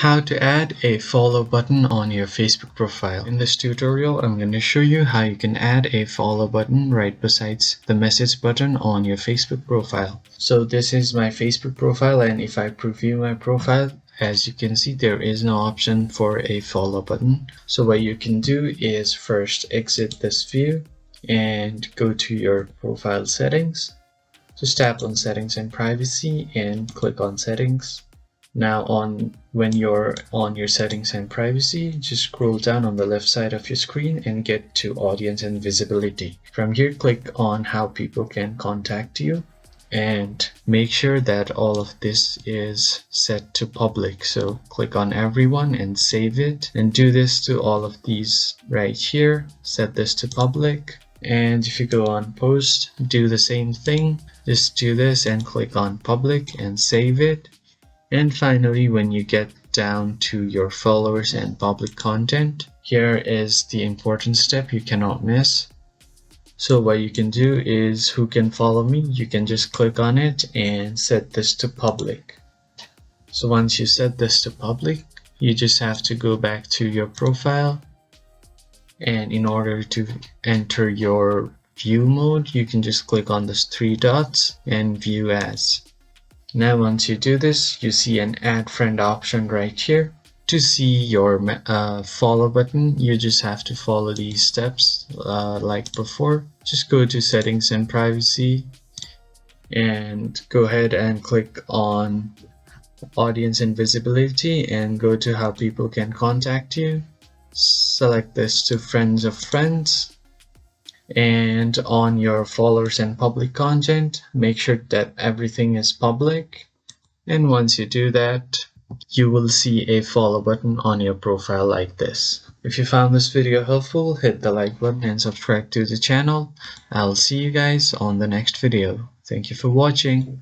How to add a follow button on your Facebook profile. In this tutorial, I'm going to show you how you can add a follow button right besides the message button on your Facebook profile. So this is my Facebook profile, and if I preview my profile, as you can see, there is no option for a follow button. So what you can do is first exit this view and go to your profile settings. Just tap on settings and privacy and click on settings. Now when you're on your settings and privacy, just scroll down on the left side of your screen and get to audience and visibility. From here, click on how people can contact you and make sure that all of this is set to public. So click on everyone and save it, and do this to all of these right here. Set this to public. And if you go on post, do the same thing. Just do this and click on public and save it. And finally, when you get down to your followers and public content, here is the important step you cannot miss. So what you can do is who can follow me, you can just click on it and set this to public. So once you set this to public, you just have to go back to your profile, and in order to enter your view mode, you can just click on these three dots and view as. Now once you do this, you see an add friend option right here. To see your follow button, you just have to follow these steps like before. Just go to settings and privacy and go ahead and click on audience and visibility and go to how people can contact you. Select this to friends of friends, and on your followers and public content, make sure that everything is public. And once you do that, you will see a follow button on your profile like this. If you found this video helpful, hit the like button and subscribe to the channel. I'll see you guys on the next video. Thank you for watching.